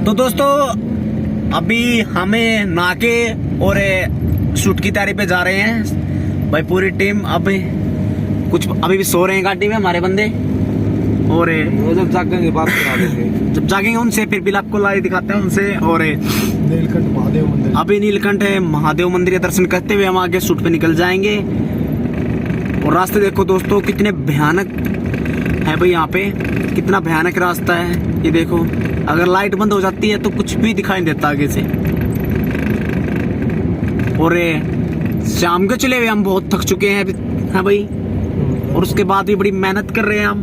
तो दोस्तों अभी हमें नाके और शूट की तैयारी पे जा रहे हैं भाई। पूरी टीम अभी भी सो रहे हैं गाड़ी में हमारे बंदे, और जब जागेंगे बात करा देंगे। जब जागेंगे उनसे फिर भी आपको लाइव दिखाते हैं उनसे। और नीलकंठ महादेव मंदिर, अभी नीलकंठ महादेव मंदिर के दर्शन करते हुए हम आगे शूट पे निकल जाएंगे। और रास्ते देखो दोस्तों कितने भयानक है भाई, यहाँ पे कितना भयानक रास्ता है ये देखो। अगर लाइट बंद हो जाती है तो कुछ भी दिखाई नहीं देता आगे से। और शाम के चले हुए हम बहुत थक चुके हैं भाई, और उसके बाद भी बड़ी मेहनत कर रहे हैं हम।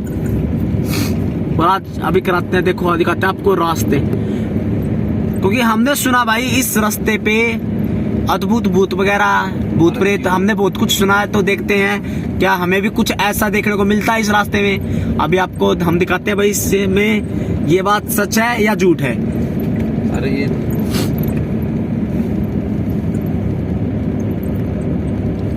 और आज अभी कराते हैं, देखो दिखाते हैं आपको रास्ते, क्योंकि हमने सुना भाई इस रास्ते पे अद्भुत भूत वगैरह, भूत प्रेत, हमने बहुत कुछ सुना है। तो देखते हैं क्या हमें भी कुछ ऐसा देखने को मिलता है इस रास्ते में। अभी आपको हम दिखाते हैं भाई इसमें ये बात सच है या झूठ है। अरे ये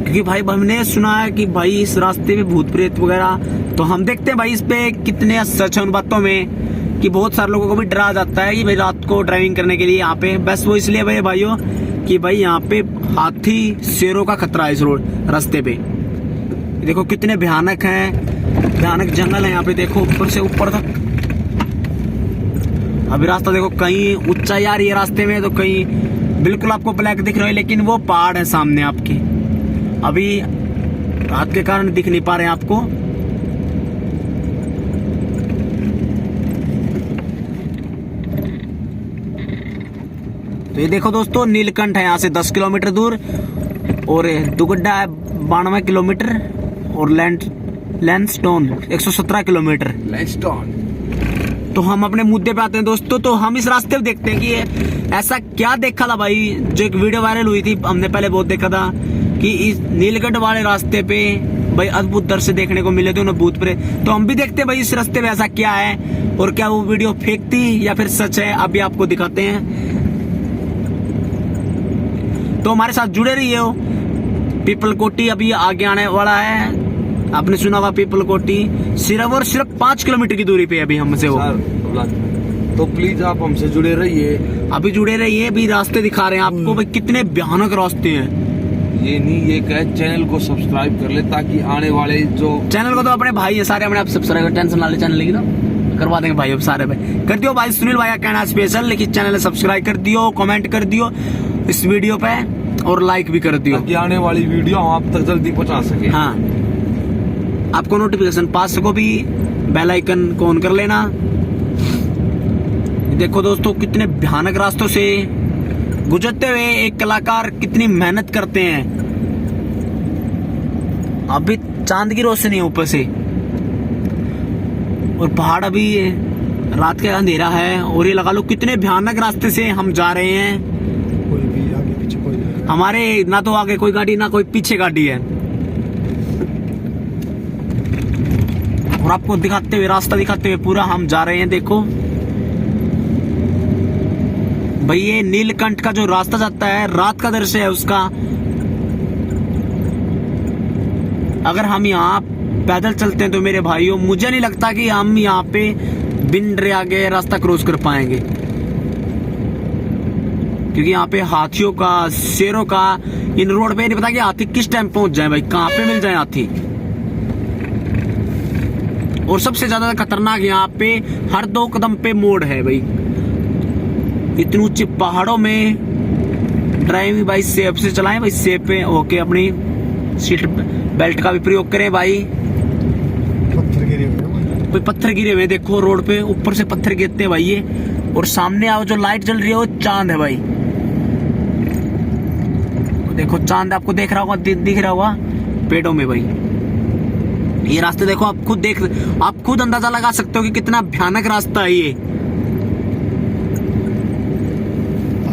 क्योंकि भाई हमने सुना है कि भाई इस रास्ते में भूत प्रेत वगैरह, तो हम देखते हैं भाई इस पे कितने सच है उन बातों में। कि बहुत सारे लोगों को भी डरा जाता है कि भाई रात को ड्राइविंग करने के लिए यहाँ पे, बस वो इसलिए भाइयों कि भाई यहाँ पे हाथी शेरों का खतरा है इस रोड रास्ते पे। देखो कितने भयानक हैं, भयानक जंगल है यहाँ पे, देखो ऊपर से ऊपर तक। अभी रास्ता देखो, कहीं ऊंचाई आ रही है रास्ते में, तो कहीं बिल्कुल आपको ब्लैक दिख रहा है, लेकिन वो पहाड़ है सामने आपके। अभी रात के कारण दिख नहीं पा रहे हैं आपको। तो ये देखो दोस्तों नीलकंठ है यहाँ से 10 किलोमीटर दूर, और दुगड्डा है 92 किलोमीटर, और लैंडस्टोन 117 किलोमीटर। लैंडस्टोन। तो हम अपने मुद्दे पे आते हैं दोस्तों। तो हम इस रास्ते पे देखते हैं कि ऐसा क्या देखा था भाई, जो एक वीडियो वायरल हुई थी, हमने पहले बहुत देखा था कि इस नीलकंठ वाले रास्ते पे भाई अद्भुत दृश्य देखने को मिले थे उन्हें, भूत प्रेत। तो हम भी देखते हैं भाई इस रास्ते पे ऐसा क्या है, और क्या वो वीडियो फेक थी या फिर सच है। अभी आपको दिखाते हैं, तो हमारे साथ जुड़े रहिए हो। पीपल कोटी अभी आगे आने वाला है, आपने सुना होगा पीपल कोटी सिर्फ और सिर्फ 5 किलोमीटर की दूरी पे अभी हमसे हो। तो प्लीज आप हमसे जुड़े रहिए, अभी जुड़े रहिए। अभी रास्ते दिखा रहे हैं आपको भाई कितने भयानक रास्ते हैं। ये नहीं ये कहे चैनल को सब्सक्राइब कर ले, ताकि आने वाले जो चैनल को तो अपने भाई है सारे अपने आप सब्सक्राइब कर, टेंशन ना ले, चैनल की तो करवा देंगे भाई अब सारे भाई कर दियो भाई। सुनील भाई का कहना स्पेशल, लेकिन चैनल सब्सक्राइब कर दियो, कमेंट कर दियो इस वीडियो पे, और लाइक भी कर दियो, ताकि आने वाली वीडियो हम आप तक जल्दी पहुंचा सके। हाँ, आपको नोटिफिकेशन पास सको भी, बेल आइकन को ऑन कर लेना। देखो दोस्तों कितने भयानक रास्तों से गुजरते हुए एक कलाकार कितनी मेहनत करते हैं। अभी चांद की रोशनी है ऊपर से, और पहाड़ अभी रात का अंधेरा है, और ये लगा लो कितने भयानक रास्ते से हम जा रहे हैं। कोई भी आगे पीछे कोई नहीं, हमारे ना तो आगे कोई गाड़ी ना कोई पीछे गाड़ी है। और आपको दिखाते हुए, रास्ता दिखाते हुए पूरा हम जा रहे हैं। देखो भाई ये नीलकंठ का जो रास्ता जाता है, रात का दृश्य है उसका। अगर हम यहाँ पैदल चलते हैं तो मेरे भाइयों मुझे नहीं लगता कि हम यहाँ पे बिन डरे आगे रास्ता क्रॉस कर पाएंगे, क्योंकि यहाँ पे हाथियों का, शेरों का, इन रोड पे नहीं पता कि हाथी किस टाइम पहुंच जाए भाई, कहाँ पे मिल जाए हाथी। और सबसे ज्यादा खतरनाक यहाँ पे हर 2 कदम पे मोड़ है भाई। इतनी ऊंची पहाड़ों में ड्राइविंग भाई सेफ से चलाएं भाई, सेफ पे होके अपनी सीट बेल्ट का भी प्रयोग करें भाई। पत्थर गिरे हुए देखो रोड पे, ऊपर से पत्थर गिरते हैं भाई ये। और सामने आओ जो लाइट जल रही है वो चांद है भाई, देखो चांद आपको देख रहा होगा, दिख रहा होगा पेड़ों में भाई। ये रास्ते देखो, आप खुद अंदाजा लगा सकते हो कि कितना भयानक रास्ता है ये।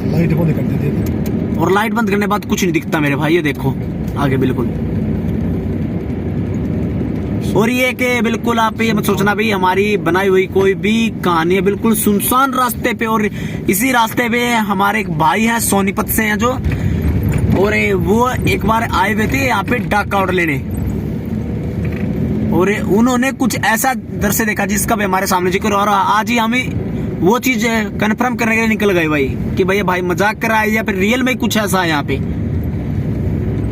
लाइट बंद कर देते, और लाइट बंद करने के बाद कुछ नहीं दिखता मेरे भाई, ये देखो आगे बिल्कुल। और ये कि बिल्कुल आप ये मत सोचना भाई हमारी बनाई हुई कोई भी कहानी है, बिल्कुल सुनसान रास्ते पे। और इसी रास्ते पे हमारे एक भाई हैं सोनीपत से हैं जो, और वो एक बार आए हुए थे यहाँ पे डाका ऑर्डर लेने, और उन्होंने कुछ ऐसा दृश्य देखा जिसका भी हमारे सामने जिक्र हो रहा। आज ही हम वो चीज कंफर्म करने के लिए निकल गए भाई कि भैया भाई मजाक कर रहा है या फिर रियल में कुछ ऐसा है यहाँ पे।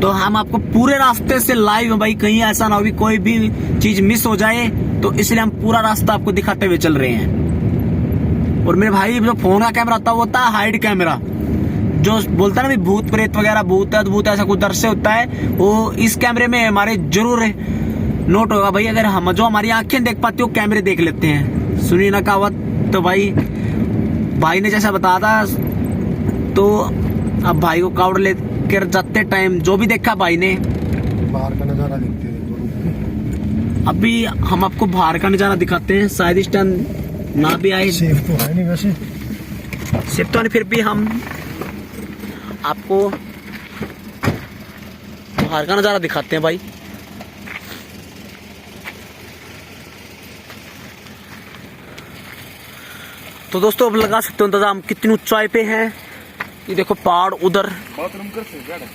तो हम आपको पूरे रास्ते से लाइव भाई, कहीं ऐसा ना हो कोई भी चीज मिस हो जाए, तो इसलिए हम पूरा रास्ता आपको दिखाते हुए चल रहे हैं। और मेरे भाई जो फोन का कैमरा होता है वो होता है हाइड कैमरा, जो बोलता है ना भाई भूत प्रेत वगैरह, भूत अद्भुत ऐसा कुछ दृश्य होता है, वो इस कैमरे में हमारे जरूर नोट होगा भाई। अगर हम जो हमारी आंखें देख पाती हो कैमरे देख लेते हैं। सुनिए ना कहावत। तो भाई ने जैसा बताया था, तो अब भाई को कावड़ लेकर जाते टाइम जो भी देखा भाई ने, बाहर का नजारा देखते हैं। अभी हम आपको बाहर का नजारा दिखाते हैं। शायद इस टाइम ना भी आए, सेफ तो है नहीं वैसे, सिर्फ तो नहीं, फिर भी हम आपको बाहर का नजारा दिखाते हैं भाई। तो दोस्तों अब लगा सकते हो अंदाजा हम कितनी ऊंचाई पे हैं। ये देखो पहाड़ उधर। बाथरूम कर सकते हैं।